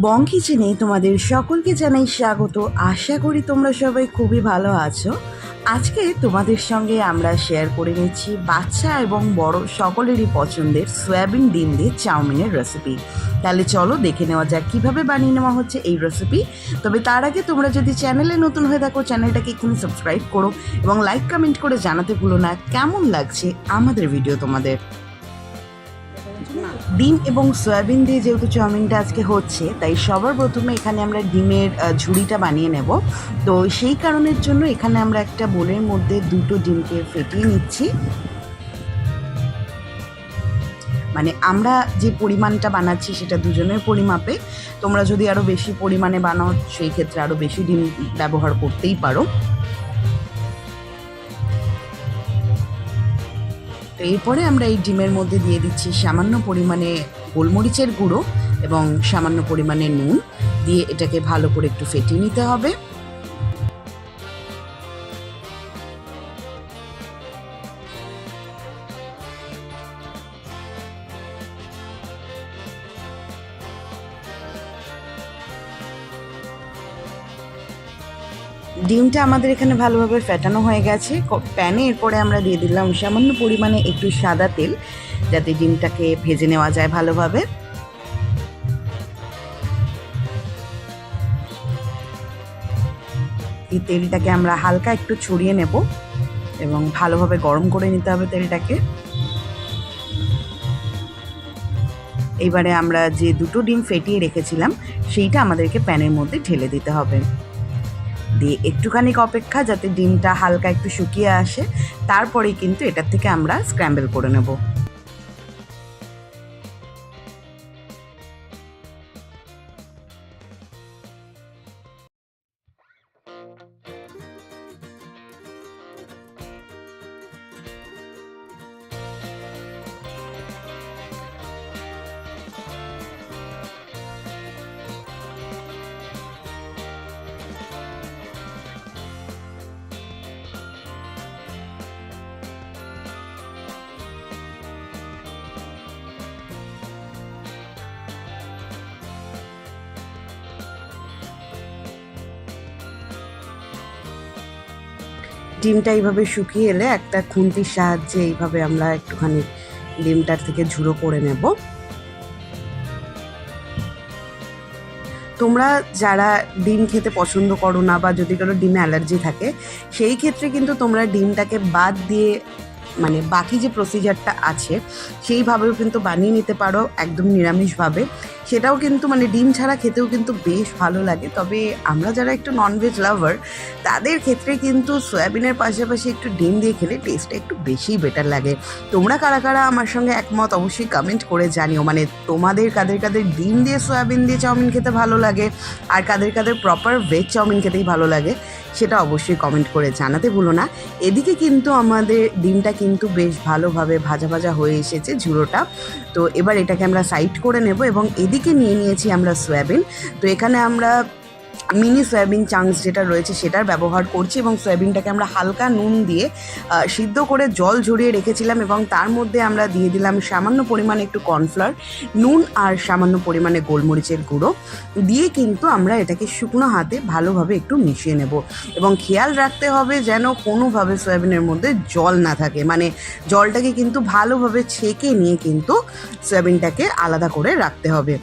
বং কিচেনে তোমাদের সকলকে জানাই স্বাগত। আশা করি তোমরা সবাই খুবই ভালো আছো। আজকে তোমাদের সঙ্গে আমরা শেয়ার করে নিচ্ছি বাচ্চা এবং বড় সকলেরই পছন্দের সয়াবিন ডিম দিয়ে চাউমিনের রেসিপি। তাহলে চলো দেখে নেওয়া যাক কীভাবে বানিয়ে নেওয়া হচ্ছে এই রেসিপি। তবে তার আগে তোমরা যদি চ্যানেলে নতুন হয়ে থাকো চ্যানেলটাকে এক্ষুনি সাবস্ক্রাইব করো এবং লাইক কমেন্ট করে জানাতে ভুলো না কেমন লাগছে আমাদের ভিডিও তোমাদের। ডিম এবং সয়াবিন দিয়ে যেহেতু চাউমিনটা আজকে হচ্ছে, তাই সবার প্রথমে এখানে আমরা ডিমের ঝুড়িটা বানিয়ে নেব। তো সেই কারণের জন্য এখানে আমরা একটা বোলের মধ্যে দুটো ডিমকে ফেটিয়ে নিচ্ছি। মানে আমরা যে পরিমাণটা বানাচ্ছি সেটা দুজনের পরিমাপে। তোমরা যদি আরও বেশি পরিমাণে বানাও সেই ক্ষেত্রে আরও বেশি ডিম ব্যবহার করতেই পারো। তো এরপরে আমরা এই ডিমের মধ্যে দিয়ে দিচ্ছি সামান্য পরিমাণে গোলমরিচের গুঁড়ো এবং সামান্য পরিমাণে নুন দিয়ে এটাকে ভালো করে একটু ফেটিয়ে নিতে হবে। ডিমটা আমাদের এখানে ভালোভাবে ফেটানো হয়ে গেছে প্যানে। এরপরে আমরা দিয়ে দিলাম সামান্য পরিমাণে একটু সাদা তেল, যাতে ডিমটাকে ভেজে নেওয়া যায় ভালোভাবে। এই তেলটাকে আমরা হালকা একটু ছড়িয়ে নেব এবং ভালোভাবে গরম করে নিতে হবে তেলটাকে। এবারে আমরা যে দুটো ডিম ফেটিয়ে রেখেছিলাম সেইটা আমাদেরকে প্যানের মধ্যে ঢেলে দিতে হবে। দিয়ে একটুখানি অপেক্ষা যাতে ডিমটা হালকা একটু শুকিয়ে আসে, তারপরেই কিন্তু এটার থেকে আমরা স্ক্র্যাম্বল করে নেব। ডিমটা এইভাবে শুকিয়ে এলে একটা খুন্তির সাহায্যে এইভাবে আমরা একটুখানি ডিমটার থেকে ঝুড়ো করে নেব। তোমরা যারা ডিম খেতে পছন্দ করো না বা যদি কারো ডিমে অ্যালার্জি থাকে, সেই ক্ষেত্রে কিন্তু তোমরা ডিমটাকে বাদ দিয়ে মানে বাকি যে প্রসিজারটা আছে সেইভাবেও কিন্তু বানিয়ে নিতে পারো একদম নিরামিষভাবে। সেটাও কিন্তু মানে ডিম ছাড়া খেতেও কিন্তু বেশ ভালো লাগে। তবে আমরা যারা একটু ননভেজ লাভার তাদের ক্ষেত্রে কিন্তু সয়াবিনের পাশাপাশি একটু ডিম দিয়ে খেলে টেস্টটা একটু বেশিই বেটার লাগে। তোমরা কারা কারা আমার সঙ্গে একমত অবশ্যই কমেন্ট করে জানিও। মানে তোমাদের কাদের কাদের ডিম দিয়ে সয়াবিন দিয়ে চাউমিন খেতে ভালো লাগে আর কাদের কাদের প্রপার ভেজ চাউমিন খেতেই ভালো লাগে, সেটা অবশ্যই কমেন্ট করে জানাতে ভুলো না। এদিকে কিন্তু আমাদের ডিমটা কিন্তু বেশ ভালোভাবে ভাজা ভাজা হয়ে এসেছে ঝুড়োটা। তো এবার এটাকে আমরা সাইড করে নেব এবং এদিকে নিয়ে নিয়েছি আমরা সয়াবিন। তো এখানে আমরা মিনি সয়াবিন চাংস যেটা রয়েছে সেটার ব্যবহার করছি এবং সয়াবিনটাকে আমরা হালকা নুন দিয়ে সিদ্ধ করে জল ঝরিয়ে রেখেছিলাম এবং তার মধ্যে আমরা দিয়ে দিলাম সামান্য পরিমাণে একটু কর্নফ্লাওয়ার, নুন আর সামান্য পরিমাণে গোলমরিচের গুঁড়ো দিয়ে কিন্তু আমরা এটাকে শুকনো হাতে ভালোভাবে একটু মিশিয়ে নেব এবং খেয়াল রাখতে হবে যেন কোনোভাবে সয়াবিনের মধ্যে জল না থাকে। মানে জলটাকে কিন্তু ভালোভাবে ছেঁকে নিয়ে কিন্তু সয়াবিনটাকে আলাদা করে রাখতে হবে।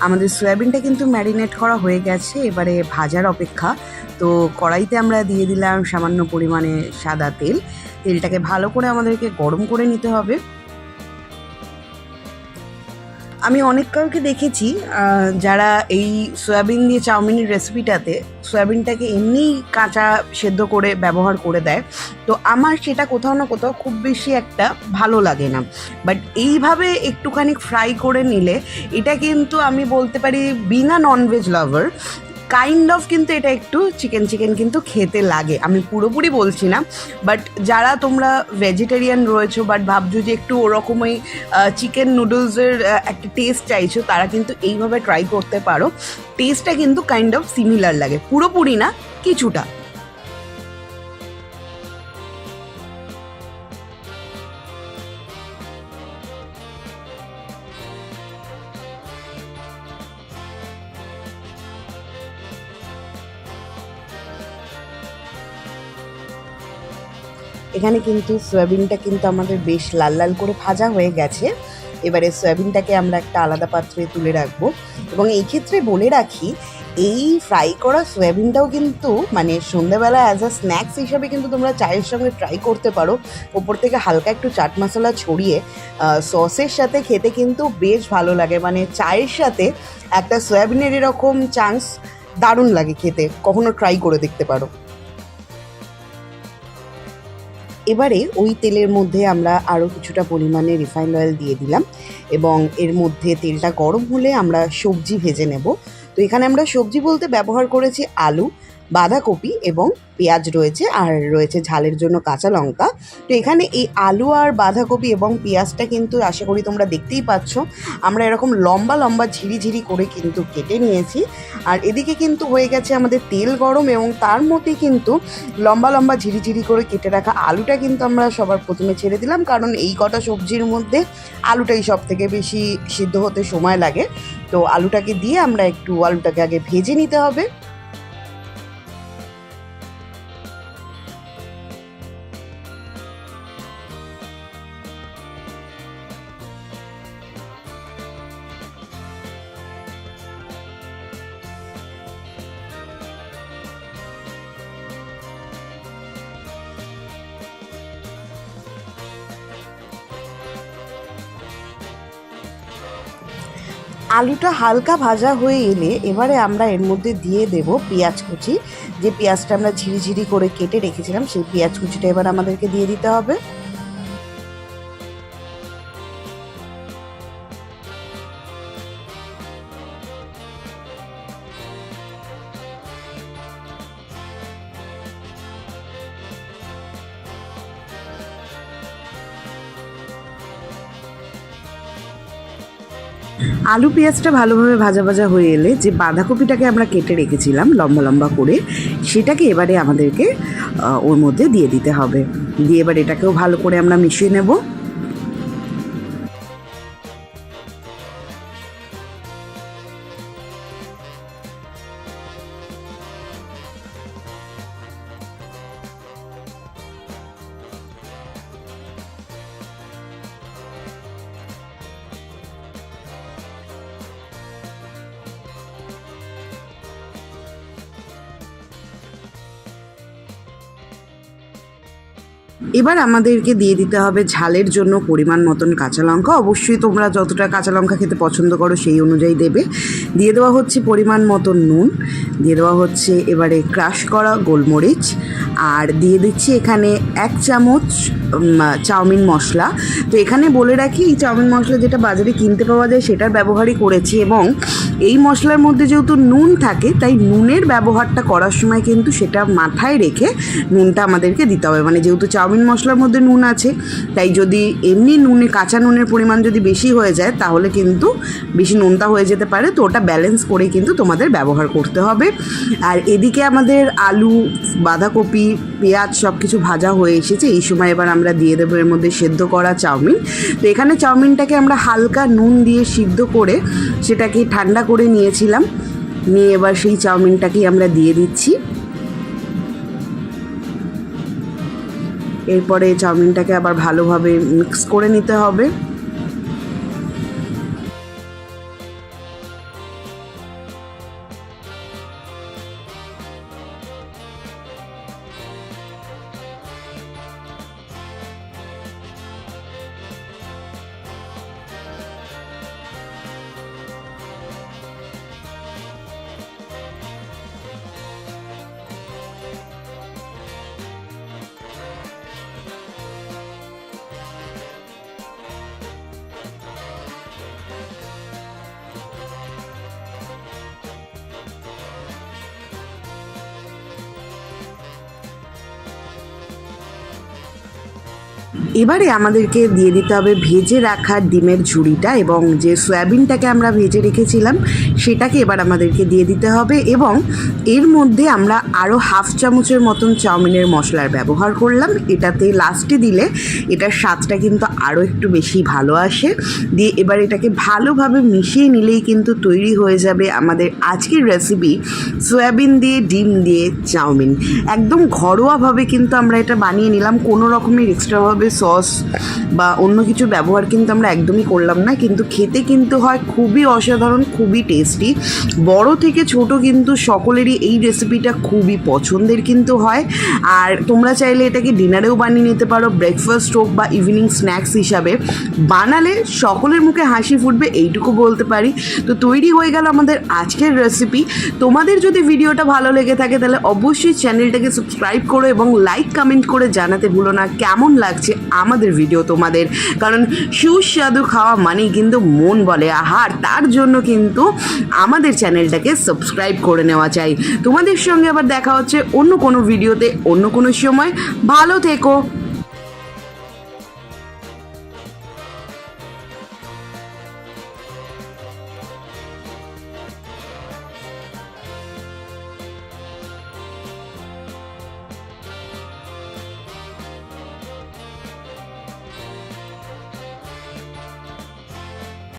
আমাদের সয়াবিনটা কিন্তু ম্যারিনেট করা হয়ে গেছে, এবারে ভাজার অপেক্ষা। তো কড়াইতে আমরা দিয়ে দিলাম সামান্য পরিমাণে সাদা তেল। তেলটাকে ভালো করে আমাদেরকে গরম করে নিতে হবে। আমি অনেক কাউকে দেখেছি যারা এই সয়াবিন দিয়ে চাউমিনের রেসিপিটাতে সয়াবিনটাকে এমনি কাঁচা সেদ্ধ করে ব্যবহার করে দেয়। তো আমার সেটা কোথাও না কোথাও খুব বেশি একটা ভালো লাগে না। বাট এইভাবে একটুখানি ফ্রাই করে নিলে এটা কিন্তু আমি বলতে পারি বিনা ননভেজ লাভার কাইন্ড অফ কিন্তু এটা একটু চিকেন চিকেন কিন্তু খেতে লাগে, আমি পুরোপুরি বলছি না। বাট যারা তোমরা ভেজিটেরিয়ান রয়েছো বাট ভাবছো যে একটু ওরকমই চিকেন নুডলসের একটা টেস্ট চাইছো, তারা কিন্তু এইভাবে ট্রাই করতে পারো। টেস্টটা কিন্তু কাইন্ড অফ সিমিলার লাগে, পুরোপুরি না, কিছুটা। এখানে কিন্তু সয়াবিনটা কিন্তু আমাদের বেশ লাল লাল করে ভাজা হয়ে গেছে। এবারে সয়াবিনটাকে আমরা একটা আলাদা পাত্রে তুলে রাখবো। এবং এই ক্ষেত্রে বলে রাখি, এই ফ্রাই করা সয়াবিনটাও কিন্তু মানে সন্ধ্যাবেলা অ্যাজ আ স্ন্যাক্স হিসাবে কিন্তু তোমরা চায়ের সঙ্গে ট্রাই করতে পারো। ওপর থেকে হালকা একটু চাট মশলা ছড়িয়ে সসের সাথে খেতে কিন্তু বেশ ভালো লাগে। মানে চায়ের সাথে একটা সয়াবিনের এরকম চান্স দারুণ লাগে খেতে, কখনো ট্রাই করে দেখতে পারো। এবারে ওই তেলের মধ্যে আমরা আরও কিছুটা পরিমাণে রিফাইন্ড অয়েল দিয়ে দিলাম এবং এর মধ্যে তেলটা গরম হলে আমরা সবজি ভেজে নেব। তো এখানে আমরা সবজি বলতে ব্যবহার করেছি আলু, বাঁধাকপি এবং পেঁয়াজ রয়েছে, আর রয়েছে ঝালের জন্য কাঁচা লঙ্কা। তো এখানে এই আলু আর বাঁধাকপি এবং পেঁয়াজটা কিন্তু আশা করি তোমরা দেখতেই পাচ্ছ, আমরা এরকম লম্বা লম্বা ঝিরিঝিরি করে কিন্তু কেটে নিয়েছি। আর এদিকে কিন্তু হয়ে গেছে আমাদের তেল গরম এবং তার মধ্যে কিন্তু লম্বা লম্বা ঝিরিঝিরি করে কেটে রাখা আলুটা কিন্তু আমরা সবার প্রথমে ছেড়ে দিলাম, কারণ এই কটা সবজির মধ্যে আলুটাই সব থেকে বেশি সিদ্ধ হতে সময় লাগে। তো আলুটাকে দিয়ে আমরা একটু আলুটাকে আগে ভেজে নিতে হবে। আলুটা হালকা ভাজা হয়ে এলে এবারে আমরা এর মধ্যে দিয়ে দেব পেঁয়াজ কুচি। যে পেঁয়াজটা আমরা ঝিরিঝিরি করে কেটে রেখেছিলাম সেই পেঁয়াজ কুচিটা এবার আমাদেরকে দিয়ে দিতে হবে। আলু পেঁয়াজটা ভালোভাবে ভাজা ভাজা হয়ে এলে যে বাঁধাকপিটাকে আমরা কেটে রেখেছিলাম লম্বা লম্বা করে, সেটাকে এবারে আমাদেরকে ওর মধ্যে দিয়ে দিতে হবে। দিয়ে এবার এটাকেও ভালো করে আমরা মিশিয়ে নেব। এবার আমাদেরকে দিয়ে দিতে হবে ঝালের জন্য পরিমাণ মতন কাঁচা লঙ্কা। অবশ্যই তোমরা যতটা কাঁচা লঙ্কা খেতে পছন্দ করো সেই অনুযায়ী দেবে। দিয়ে দেওয়া হচ্ছে পরিমাণ মতন নুন, দিয়ে দেওয়া হচ্ছে এবারে ক্রাশ করা গোলমরিচ, আর দিয়ে দিচ্ছি এখানে 1 চামচ চাউমিন মশলা। তো এখানে বলে রাখি, এই চাউমিন মশলা যেটা বাজারে কিনতে পাওয়া যায় সেটার ব্যবহারই করেছি, এবং এই মশলার মধ্যে যেহেতু নুন থাকে তাই নুনের ব্যবহারটা করার সময় কিন্তু সেটা মাথায় রেখে নুনটা আমাদেরকে দিতে হবে। মানে যেহেতু চাউমিন মশলার মধ্যে নুন আছে, তাই যদি এমনি নুনে কাঁচা নুনের পরিমাণ যদি বেশি হয়ে যায় তাহলে কিন্তু বেশি নুনটা হয়ে যেতে পারে। তো ওটা ব্যালেন্স করে কিন্তু তোমাদের ব্যবহার করতে হবে। আর এদিকে আমাদের আলু, বাঁধাকপি, পেঁয়াজ সব কিছু ভাজা হয়ে এসেছে। এই সময় এবার আমরা দিয়ে দেবো এর মধ্যে সেদ্ধ করা চাউমিন। তো এখানে চাউমিনটাকে আমরা হালকা নুন দিয়ে সিদ্ধ করে সেটাকে ঠান্ডা করে নিয়েছিলাম। নিয়ে এবার সেই চাউমিনটাকেই আমরা দিয়ে দিচ্ছি। এরপরে চাউমিনটাকে আবার ভালোভাবে মিক্স করে নিতে হবে। এবারে আমাদেরকে দিয়ে দিতে হবে ভেজে রাখা ডিমের ঝুড়িটা, এবং যে সয়াবিনটাকে আমরা ভেজে রেখেছিলাম সেটাকে এবার আমাদেরকে দিয়ে দিতে হবে। এবং এর মধ্যে আমরা আরও হাফ চামচের মতন চাউমিনের মশলার ব্যবহার করলাম। এটাতে লাস্টে দিলে এটার স্বাদটা কিন্তু আরও একটু বেশি ভালো আসে। দিয়ে এবার এটাকে ভালোভাবে মিশিয়ে নিলেই কিন্তু তৈরি হয়ে যাবে আমাদের আজকের রেসিপি সয়াবিন দিয়ে ডিম দিয়ে চাউমিন। একদম ঘরোয়াভাবে কিন্তু আমরা এটা বানিয়ে নিলাম, কোনো রকমের এক্সট্রাভাবে সস বা অন্য কিছু ব্যবহার কিন্তু আমরা একদমই করলাম না। কিন্তু খেতে কিন্তু হয় খুবই অসাধারণ, খুবই টেস্টি। বড় থেকে ছোট কিন্তু সকলেরই এই রেসিপিটা খুবই পছন্দের কিন্তু হয়। আর তোমরা চাইলে এটাকে ডিনারেও বানিয়ে নিতে পারো, ব্রেকফাস্ট হোক বা ইভিনিং স্ন্যাক্স হিসাবে বানালে সকলের মুখে হাসি ফুটবে, এইটুকু বলতে পারি। তো তৈরি হয়ে গেল আমাদের আজকের রেসিপি। তোমাদের যদি ভিডিওটা ভালো লেগে থাকে তাহলে অবশ্যই চ্যানেলটাকে সাবস্ক্রাইব করো এবং লাইক কমেন্ট করে জানাতে ভুলো না কেমন লাগছে আমাদের ভিডিও তোমাদের। কারণ সুস্বাদু খাওয়া মানেই কিন্তু মন বলে আহার, তার জন্য কিন্তু আমাদের চ্যানেলটাকে সাবস্ক্রাইব করে নেওয়া চাই। তোমাদের সঙ্গে আবার দেখা হচ্ছে অন্য কোনো ভিডিওতে অন্য কোনো সময়। ভালো থেকো।